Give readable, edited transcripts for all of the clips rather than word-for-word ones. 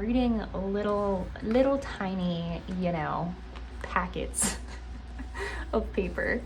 reading little tiny, packets of paper.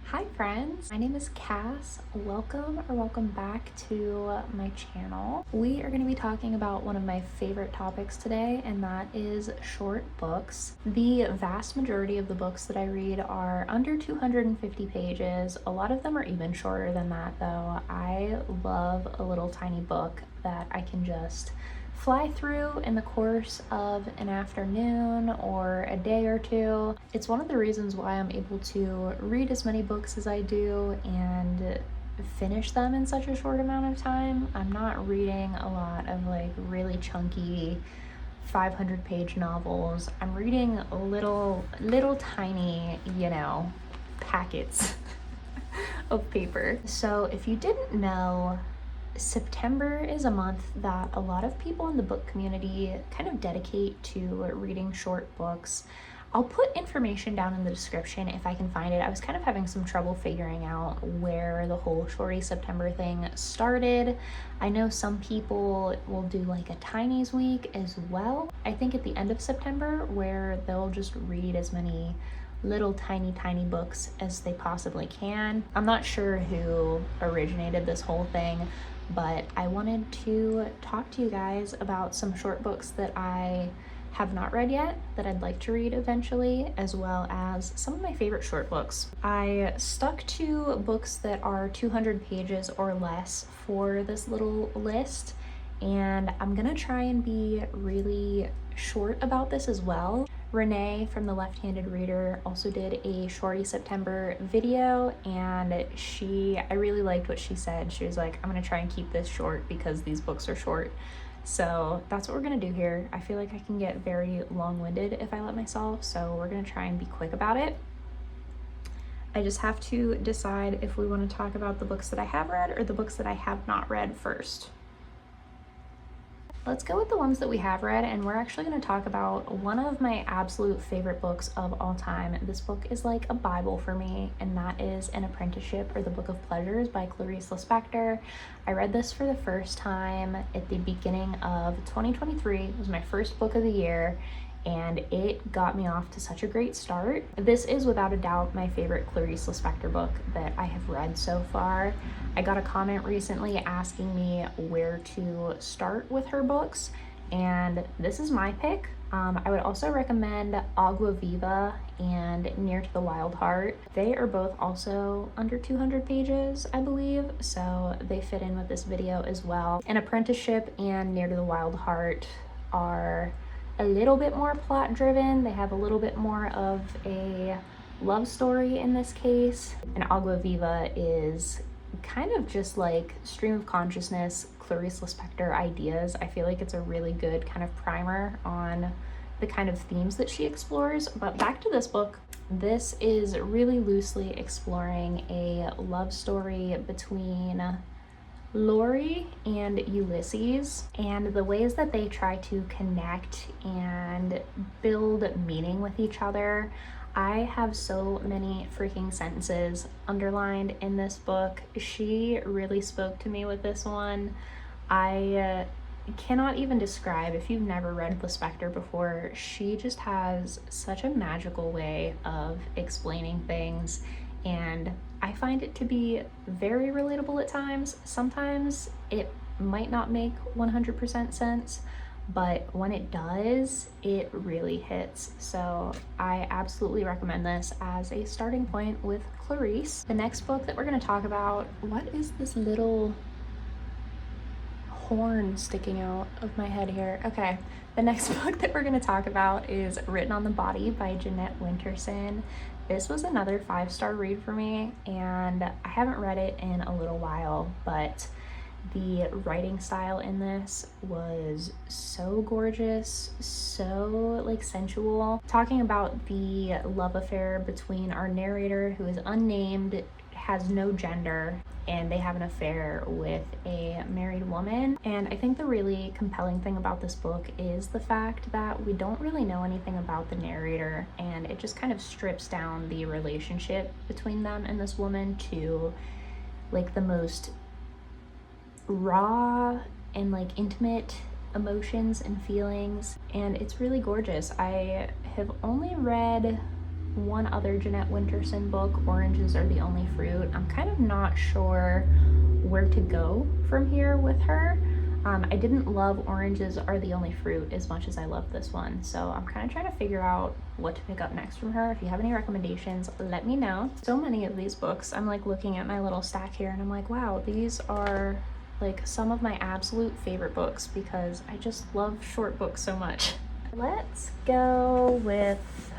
Hi friends, my name is Cass. Welcome back to my channel. We are going to be talking about one of my favorite topics today, and that is short books. The vast majority of the books that I read are under 250 pages. A lot of them are even shorter than that though. I love a little tiny book that I can just fly through in the course of an afternoon or a day or two. It's one of the reasons why I'm able to read as many books as I do and finish them in such a short amount of time. I'm not reading a lot of like really chunky 500-page novels. I'm reading little tiny, packets of paper. So if you didn't know, September is a month that a lot of people in the book community kind of dedicate to reading short books. I'll put information down in the description if I can find it. I was kind of having some trouble figuring out where the whole Shorty September thing started. I know some people will do like a Tinies week as well. I think at the end of September, where they'll just read as many little tiny books as they possibly can. I'm not sure who originated this whole thing, but I wanted to talk to you guys about some short books that I have not read yet that I'd like to read eventually, as well as some of my favorite short books. I stuck to books that are 200 pages or less for this little list, and I'm gonna try and be really short about this as well. Renee from the Left-Handed Reader also did a Shorty September video, and I really liked what she said. She was like, I'm gonna try and keep this short because these books are short. So that's what we're gonna do here. I feel like I can get very long-winded if I let myself, so we're gonna try and be quick about it. I just have to decide if we want to talk about the books that I have read or the books that I have not read first. Let's go with the ones that we have read, and we're actually going to talk about one of my absolute favorite books of all time. This book is like a Bible for me, and that is An Apprenticeship, or The Book of Pleasures by Clarice Lispector. I read this for the first time at the beginning of 2023. It was my first book of the year, and it got me off to such a great start. This is without a doubt my favorite Clarice Lispector book that I have read so far. I got a comment recently asking me where to start with her books, and this is my pick. I would also recommend Agua Viva and Near to the Wild Heart. They are both also under 200 pages, I believe, so they fit in with this video as well. An Apprenticeship and Near to the Wild Heart are a little bit more plot driven. They have a little bit more of a love story in this case. And Agua Viva is kind of just like stream of consciousness, Clarice Lispector ideas. I feel like it's a really good kind of primer on the kind of themes that she explores. But back to this book. This is really loosely exploring a love story between Lori and Ulysses, and the ways that they try to connect and build meaning with each other. I have so many freaking sentences underlined in this book. She really spoke to me with this one. I cannot even describe, if you've never read Lispector before, she just has such a magical way of explaining things, and I find it to be very relatable at times. Sometimes it might not make 100% sense, but when it does, it really hits. So I absolutely recommend this as a starting point with Clarice. The next book that we're going to talk about, what is this little horn sticking out of my head here? Okay, the next book that we're going to talk about is Written on the Body by Jeanette Winterson. This was another 5-star read for me, and I haven't read it in a little while, but the writing style in this was so gorgeous, so like sensual. Talking about the love affair between our narrator, who is unnamed, has no gender, and they have an affair with a married woman. And I think the really compelling thing about this book is the fact that we don't really know anything about the narrator, and it just kind of strips down the relationship between them and this woman to like the most raw and like intimate emotions and feelings, and it's really gorgeous. I have only read one other Jeanette Winterson book, Oranges Are the Only Fruit. I'm kind of not sure where to go from here with her. I didn't love Oranges Are the Only Fruit as much as I loved this one, so I'm kind of trying to figure out what to pick up next from her. If you have any recommendations, let me know. So many of these books, I'm like looking at my little stack here and I'm like, wow, these are like some of my absolute favorite books because I just love short books so much. Let's go with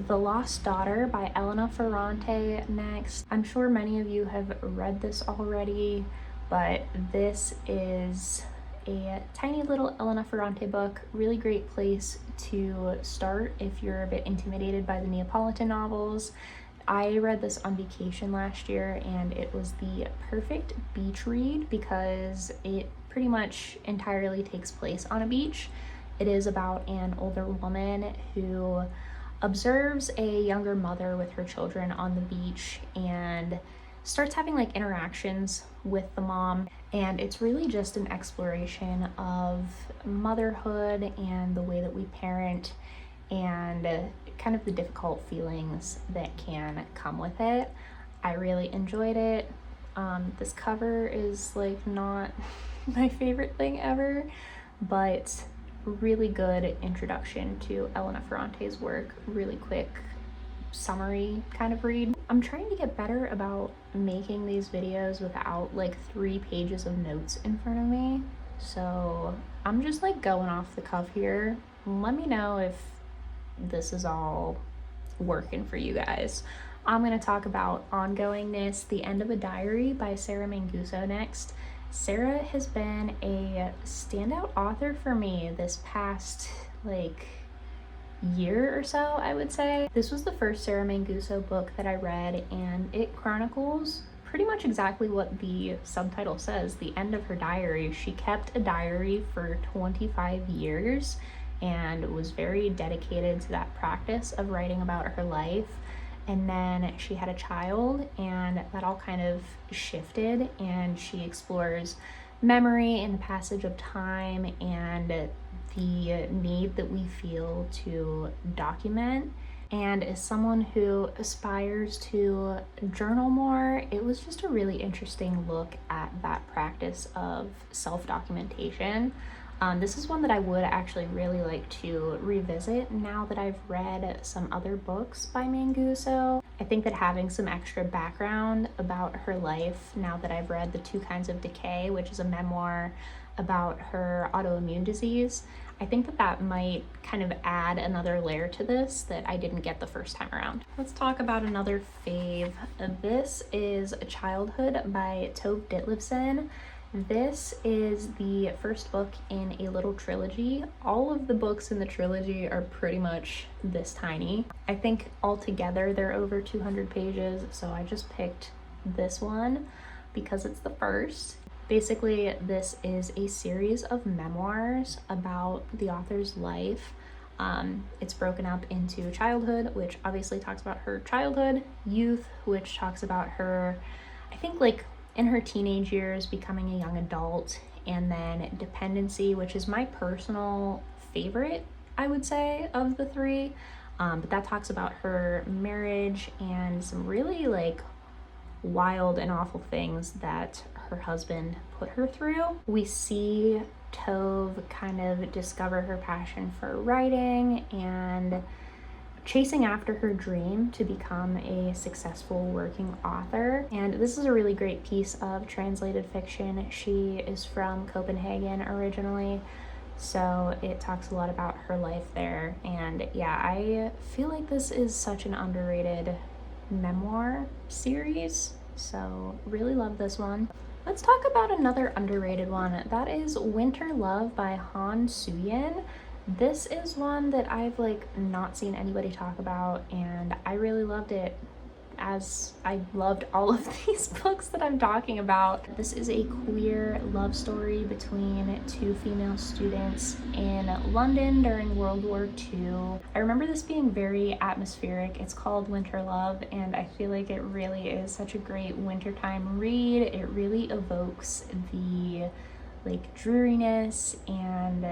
The Lost Daughter by Elena Ferrante next. I'm sure many of you have read this already, but this is a tiny little Elena Ferrante book. Really great place to start if you're a bit intimidated by the Neapolitan novels. I read this on vacation last year and it was the perfect beach read because it pretty much entirely takes place on a beach. It is about an older woman who observes a younger mother with her children on the beach and starts having like interactions with the mom, and it's really just an exploration of motherhood and the way that we parent and kind of the difficult feelings that can come with it. I really enjoyed it. This cover is like not my favorite thing ever, but really good introduction to Elena Ferrante's work. Really quick summary kind of read. I'm trying to get better about making these videos without like 3 pages of notes in front of me, so I'm just like going off the cuff here. Let me know if this is all working for you guys. I'm going to talk about Ongoingness, The End of a Diary by Sarah Manguso next. Sarah has been a standout author for me this past like year or so, I would say. This was the first Sarah Manguso book that I read, and it chronicles pretty much exactly what the subtitle says, the end of her diary. She kept a diary for 25 years and was very dedicated to that practice of writing about her life. And then she had a child, and that all kind of shifted, and she explores memory and the passage of time and the need that we feel to document. And as someone who aspires to journal more, it was just a really interesting look at that practice of self-documentation. This is one that I would actually really like to revisit now that I've read some other books by Manguso. I think that having some extra background about her life, now that I've read The Two Kinds of Decay, which is a memoir about her autoimmune disease, I think that that might kind of add another layer to this that I didn't get the first time around. Let's talk about another fave. This is Childhood by Tove Ditlevsen. This is the first book in a little trilogy. All of the books in the trilogy are pretty much this tiny. I think altogether they're over 200 pages, so I just picked this one because it's the first. Basically, this is a series of memoirs about the author's life. It's broken up into childhood, which obviously talks about her childhood, youth, which talks about her, I think like in her teenage years becoming a young adult, and then dependency, which is my personal favorite, I would say, of the 3. But that talks about her marriage and some really like wild and awful things that her husband put her through. We see Tove kind of discover her passion for writing and chasing after her dream to become a successful working author. And this is a really great piece of translated fiction. She is from Copenhagen originally, so it talks a lot about her life there. And yeah, I feel like this is such an underrated memoir series, so really love this one. Let's talk about another underrated one. That is Winter Love by Han Suyin. This is one that I've like not seen anybody talk about, and I really loved it. as I loved all of these books that I'm talking about. This is a queer love story between two female students in London during World War II. I remember this being very atmospheric. It's called Winter Love, and I feel like it really is such a great wintertime read. It really evokes the like dreariness and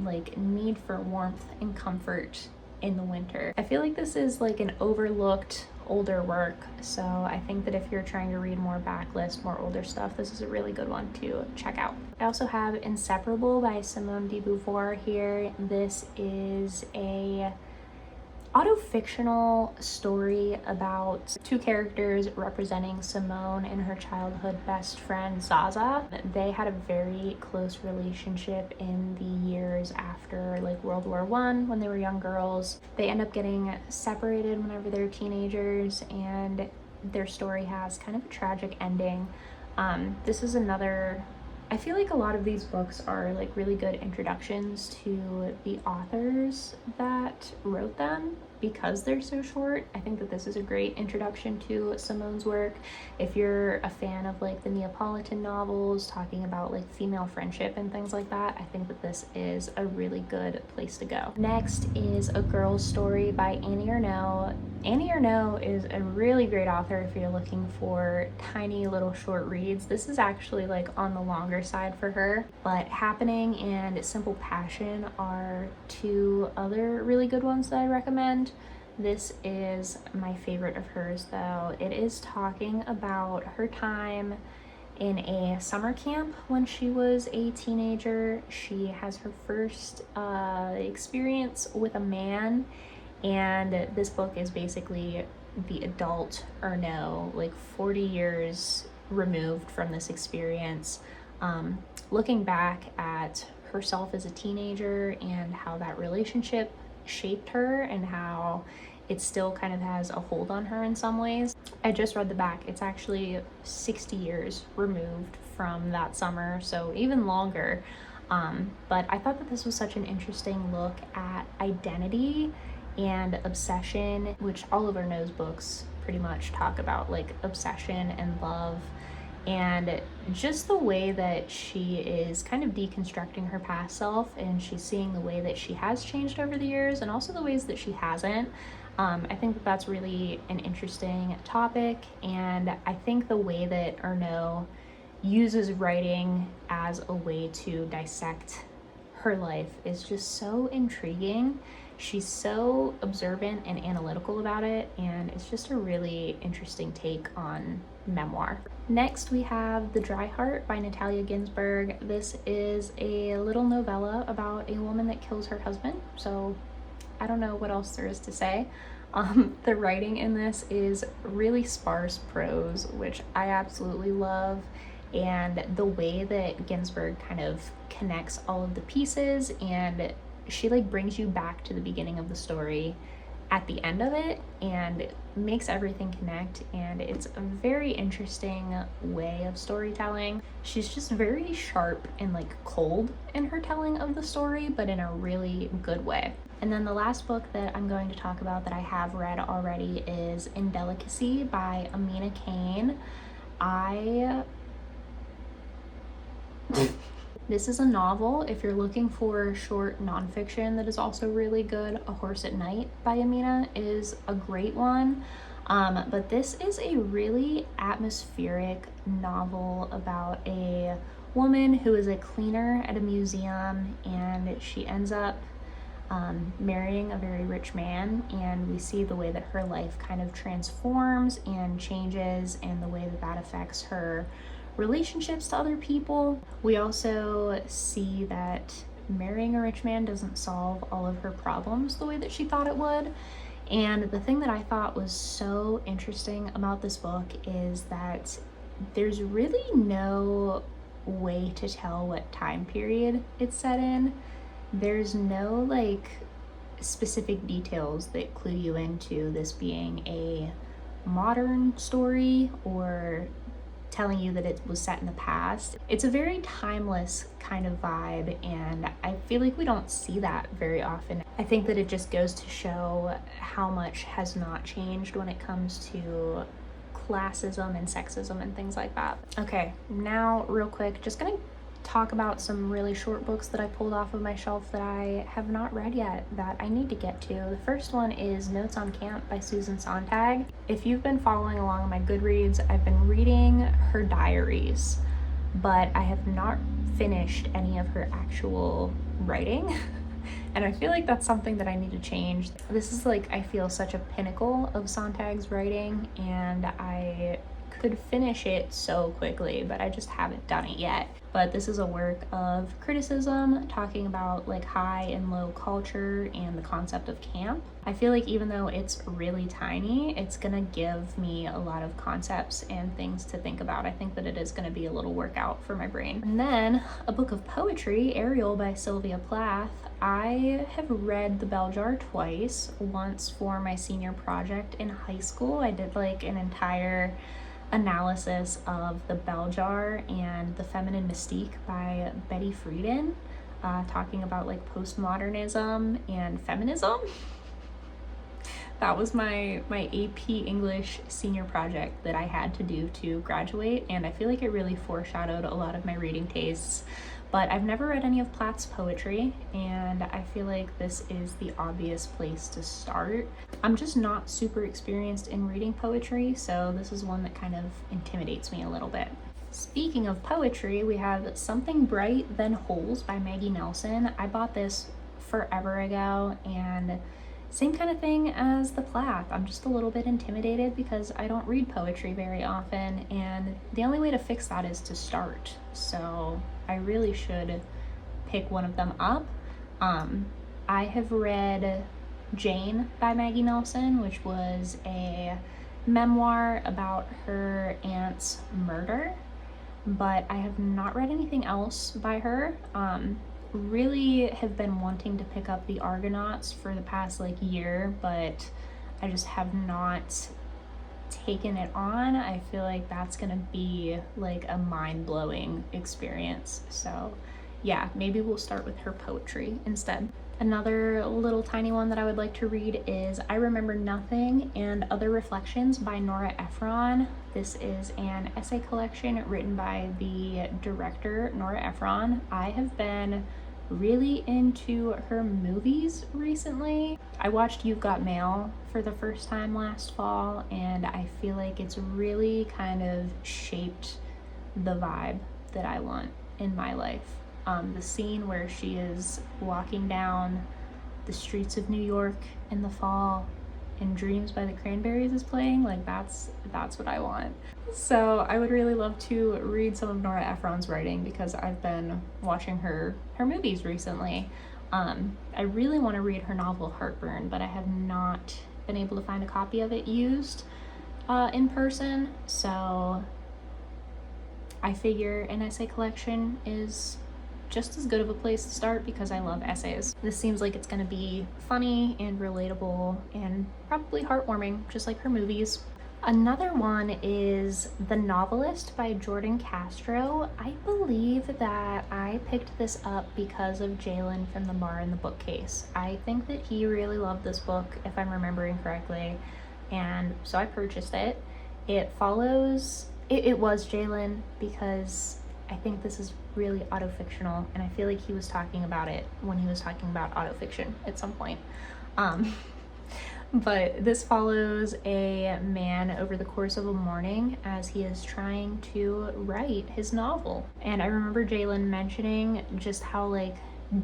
like need for warmth and comfort in the winter. I feel like this is like an overlooked older work, so I think that if you're trying to read more backlist, more older stuff, this is a really good one to check out. I also have Inseparable by Simone de Beauvoir here. This is a auto-fictional story about two characters representing Simone and her childhood best friend Zaza. They had a very close relationship in the years after like World War I when they were young girls. They end up getting separated whenever they're teenagers, and their story has kind of a tragic ending. This is another, I feel like a lot of these books are like really good introductions to the authors that wrote them because they're so short. I think that this is a great introduction to Simone's work. If you're a fan of like the Neapolitan novels talking about like female friendship and things like that, I think that this is a really good place to go. Next is A Girl's Story by Annie Ernaux. Annie Ernaux is a really great author if you're looking for tiny little short reads. This is actually like on the longer side for her, but Happening and Simple Passion are two other really good ones that I recommend. This is my favorite of hers though. It is talking about her time in a summer camp when she was a teenager. She has her first experience with a man, and this book is basically the adult Ernaux, like 40 years removed from this experience, looking back at herself as a teenager and how that relationship shaped her and how it still kind of has a hold on her in some ways. I just read the back. It's actually 60 years removed from that summer, so even longer. But I thought that this was such an interesting look at identity and obsession, which all of Ernaux's books pretty much talk about, like obsession and love, and just the way that she is kind of deconstructing her past self, and she's seeing the way that she has changed over the years and also the ways that she hasn't. I think that that's really an interesting topic, and I think the way that Ernaux uses writing as a way to dissect her life is just so intriguing. She's so observant and analytical about it, and it's just a really interesting take on memoir. Next, we have The Dry Heart by Natalia Ginzburg. This is a little novella about a woman that kills her husband, so I don't know what else there is to say. The writing in this is really sparse prose, which I absolutely love, and the way that Ginzburg kind of connects all of the pieces, and she like brings you back to the beginning of the story at the end of it and makes everything connect, and it's a very interesting way of storytelling. She's just very sharp and like cold in her telling of the story, but in a really good way. And then the last book that I'm going to talk about that I have read already is Indelicacy by Amina Cain. This is a novel. If you're looking for short nonfiction that is also really good, A Horse at Night by Amina is a great one. But this is a really atmospheric novel about a woman who is a cleaner at a museum, and she ends up marrying a very rich man, and we see the way that her life kind of transforms and changes, and the way that that affects her relationships to other people. We also see that marrying a rich man doesn't solve all of her problems the way that she thought it would. And the thing that I thought was so interesting about this book is that there's really no way to tell what time period it's set in. There's no like specific details that clue you into this being a modern story or telling you that it was set in the past. It's a very timeless kind of vibe, and I feel like we don't see that very often. I think that it just goes to show how much has not changed when it comes to classism and sexism and things like that. Okay, now real quick, just gonna talk about some really short books that I pulled off of my shelf that I have not read yet that I need to get to. The first one is Notes on Camp by Susan Sontag. If you've been following along on my Goodreads, I've been reading her diaries, but I have not finished any of her actual writing. And I feel like that's something that I need to change. This is like, I feel, such a pinnacle of Sontag's writing, and I could finish it so quickly, but I just haven't done it yet. But this is a work of criticism talking about like high and low culture and the concept of camp. I feel like even though it's really tiny, it's gonna give me a lot of concepts and things to think about. I think that it is gonna be a little workout for my brain. And then a book of poetry, Ariel by Sylvia Plath. I have read The Bell Jar twice, once for my senior project in high school. I did like an entire analysis of The Bell Jar and The Feminine Mystique by Betty Friedan, talking about like postmodernism and feminism. That was my AP English senior project that I had to do to graduate, and I feel like it really foreshadowed a lot of my reading tastes. But I've never read any of Plath's poetry, and I feel like this is the obvious place to start. I'm just not super experienced in reading poetry, so this is one that kind of intimidates me a little bit. Speaking of poetry, we have Something Bright Then Holes by Maggie Nelson. I bought this forever ago, and same kind of thing as the Plath. I'm just a little bit intimidated because I don't read poetry very often, and the only way to fix that is to start. So I really should pick one of them up. I have read Jane by Maggie Nelson, which was a memoir about her aunt's murder, but I have not read anything else by her. Really have been wanting to pick up the Argonauts for the past like year, but I just have not taken it on. I feel like that's gonna be like a mind-blowing experience. So yeah, maybe we'll start with her poetry instead. Another little tiny one that I would like to read is I Remember Nothing and Other Reflections by Nora Ephron. This is an essay collection written by the director, Nora Ephron. I have been really into her movies recently. I watched You've Got Mail for the first time last fall, and I feel like it's really kind of shaped the vibe that I want in my life. The scene where she is walking down the streets of New York in the fall and Dreams by the Cranberries is playing, like that's what I want. So I would really love to read some of Nora Ephron's writing because I've been watching her movies recently. I really want to read her novel Heartburn, but I have not been able to find a copy of it used in person, so I figure an essay collection is just as good of a place to start because I love essays. This seems like it's gonna be funny and relatable and probably heartwarming, just like her movies. Another one is The Novelist by Jordan Castro. I believe that I picked this up because of Jalen from The Bar in the Bookcase. I think that he really loved this book, if I'm remembering correctly, and so I purchased it. It was Jalen because I think this is really autofictional, and I feel like he was talking about it when he was talking about autofiction at some point. But this follows a man over the course of a morning as he is trying to write his novel. And I remember Jalen mentioning just how like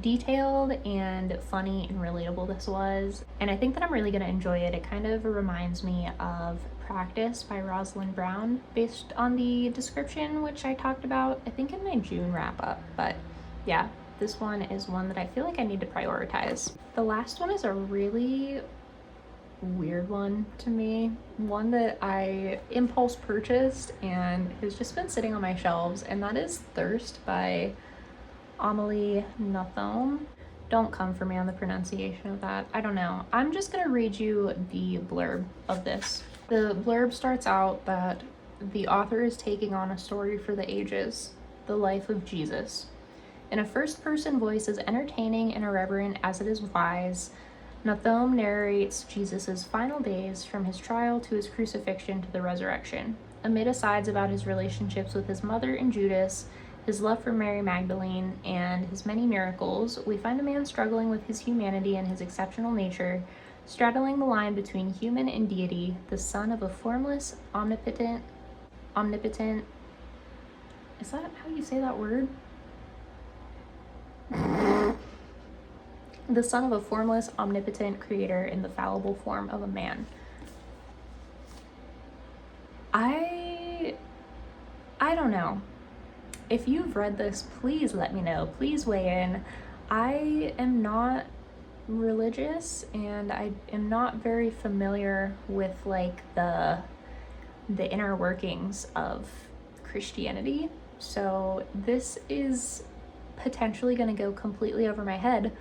detailed and funny and relatable this was, and I think that I'm really gonna enjoy it. It kind of reminds me of Practice by Rosalind Brown based on the description, which I talked about I think in my June wrap up. But yeah, this one is one that I feel like I need to prioritize. The last one is a really weird one to me, one that I impulse purchased and has just been sitting on my shelves, and that is Thirst by Amélie Nothomb. Don't come for me on the pronunciation of that. I don't know. I'm just gonna read you the blurb of this. The blurb starts out that the author is taking on a story for the ages, the life of Jesus. In a first-person voice as entertaining and irreverent as it is wise, Nahum narrates Jesus' final days from his trial to his crucifixion to the resurrection. Amid asides about his relationships with his mother and Judas, his love for Mary Magdalene, and his many miracles, we find a man struggling with his humanity and his exceptional nature, straddling the line between human and deity, the son of a formless, omnipotent, is that how you say that word? The son of a formless, omnipotent creator in the fallible form of a man. I don't know. If you've read this, please let me know. Please weigh in. I am not religious and I am not very familiar with like the inner workings of Christianity. So this is potentially going to go completely over my head,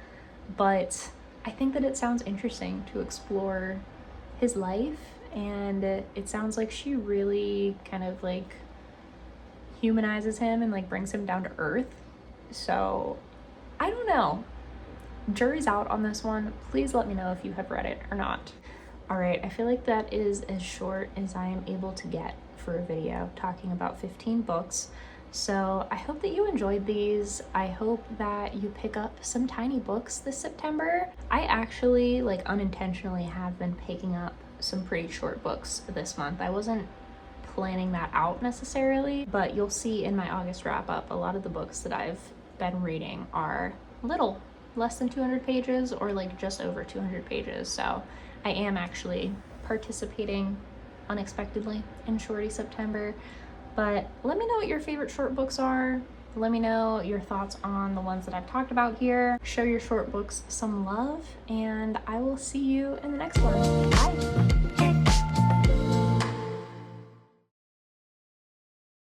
but I think that it sounds interesting to explore his life, and it sounds like she really kind of like humanizes him and like brings him down to earth. So I don't know. Jury's out on this one. Please let me know if you have read it or not. All right, I feel like that is as short as I am able to get for a video talking about 15 books. So I hope that you enjoyed these. I hope that you pick up some tiny books this September. I actually like unintentionally have been picking up some pretty short books this month. I wasn't planning that out necessarily, but you'll see in my August wrap up, a lot of the books that I've been reading are little, less than 200 pages or like just over 200 pages. So I am actually participating unexpectedly in Shorty September. But let me know what your favorite short books are. Let me know your thoughts on the ones that I've talked about here. Show your short books some love, and I will see you in the next one. Bye.